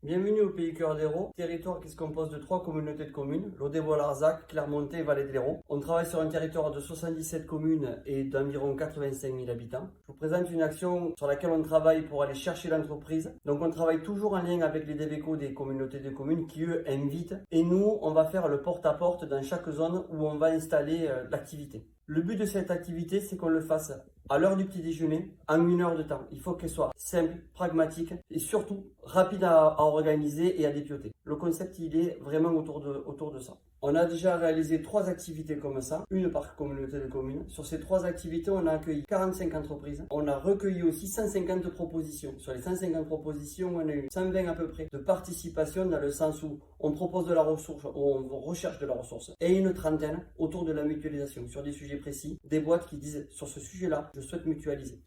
Bienvenue au Pays Cœur d'Hérault, territoire qui se compose de 3 communautés de communes, Lodévois-Larzac, Clermontais et Vallée de l'Hérault. On travaille sur un territoire de 77 communes et d'environ 85 000 habitants. Je vous présente une action sur laquelle on travaille pour aller chercher l'entreprise. Donc on travaille toujours en lien avec les DVCO des communautés de communes qui eux invitent. Et nous, on va faire le porte-à-porte dans chaque zone où on va installer l'activité. Le but de cette activité, c'est qu'on le fasse à l'heure du petit déjeuner, en 1 heure de temps. Il faut qu'elle soit simple, pragmatique et surtout rapide à organiser et à dépioter. Le concept, il est vraiment autour de ça. On a déjà réalisé 3 activités comme ça, une par communauté de communes. Sur ces 3 activités, on a accueilli 45 entreprises. On a recueilli aussi 150 propositions. Sur les 150 propositions, on a eu 120 à peu près de participation dans le sens où on propose de la ressource, on recherche de la ressource. Et une trentaine autour de la mutualisation sur des sujets précis. Des boîtes qui disent sur ce sujet-là, je souhaite mutualiser.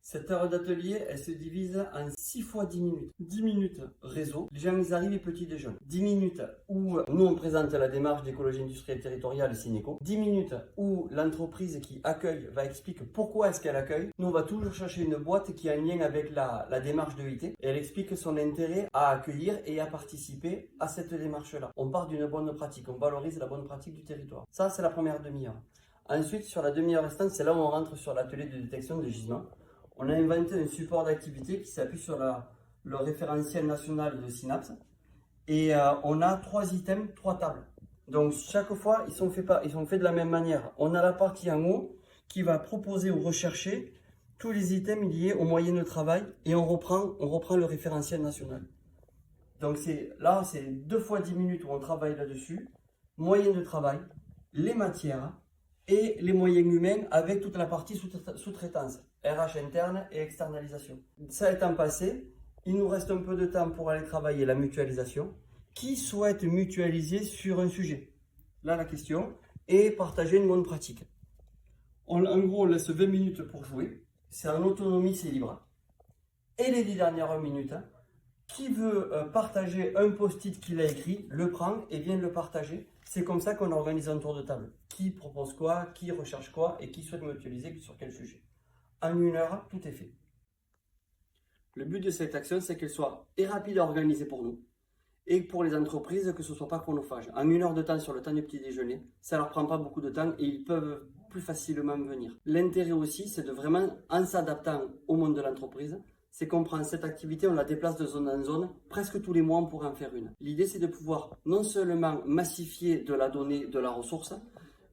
Cette heure d'atelier, elle se divise en 6 fois 10 minutes. 10 minutes réseau, les gens ils arrivent et petit déjeuner. 10 minutes où nous on présente la démarche d'écologie industrielle territoriale Synéco. 10 minutes où l'entreprise qui accueille va expliquer pourquoi est-ce qu'elle accueille. Nous on va toujours chercher une boîte qui a un lien avec la démarche de IT et elle explique son intérêt à accueillir et à participer à cette démarche-là. On part d'une bonne pratique, on valorise la bonne pratique du territoire. Ça c'est la première demi-heure. Ensuite sur la demi-heure restante, c'est là où on rentre sur l'atelier de détection de gisements. On a inventé un support d'activité qui s'appuie sur le référentiel national de Synapse. Et on a 3 items, 3 tables. Donc chaque fois, ils sont faits de la même manière. On a la partie en haut qui va proposer ou rechercher tous les items liés aux moyens de travail et on reprend le référentiel national. Donc c'est 2 fois 10 minutes où on travaille là-dessus. Moyens de travail, les matières et les moyens humains avec toute la partie sous-traitance. RH interne et externalisation. Ça étant passé, il nous reste un peu de temps pour aller travailler la mutualisation. Qui souhaite mutualiser sur un sujet? Là, la question est partager une bonne pratique. En gros, on laisse 20 minutes pour jouer. C'est en autonomie, c'est libre. Et les 10 dernières minutes, qui veut partager un post-it qu'il a écrit, le prend et vient le partager. C'est comme ça qu'on organise un tour de table. Qui propose quoi, qui recherche quoi et qui souhaite mutualiser sur quel sujet. En 1 heure, tout est fait. Le but de cette action, c'est qu'elle soit rapide à organiser pour nous et pour les entreprises, que ce ne soit pas chronophage. En 1 heure de temps sur le temps du petit déjeuner, ça ne leur prend pas beaucoup de temps et ils peuvent plus facilement venir. L'intérêt aussi, c'est de vraiment, en s'adaptant au monde de l'entreprise, c'est qu'on prend cette activité, on la déplace de zone en zone, presque tous les mois on pourrait en faire une. L'idée c'est de pouvoir non seulement massifier de la donnée, de la ressource,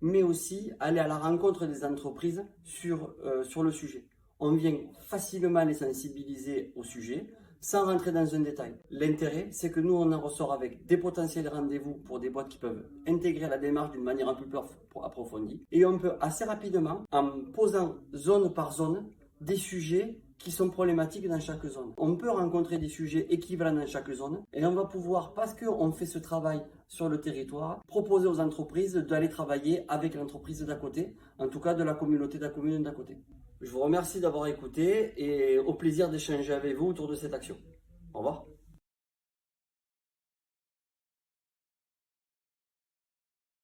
mais aussi aller à la rencontre des entreprises sur le sujet. On vient facilement les sensibiliser au sujet sans rentrer dans un détail. L'intérêt, c'est que nous, on en ressort avec des potentiels rendez-vous pour des boîtes qui peuvent intégrer la démarche d'une manière un peu plus approfondie. Et on peut assez rapidement, en posant zone par zone, des sujets qui sont problématiques dans chaque zone. On peut rencontrer des sujets équivalents dans chaque zone et on va pouvoir, parce qu'on fait ce travail sur le territoire, proposer aux entreprises d'aller travailler avec l'entreprise d'à côté, en tout cas de la communauté de la commune d'à côté. Je vous remercie d'avoir écouté et au plaisir d'échanger avec vous autour de cette action. Au revoir.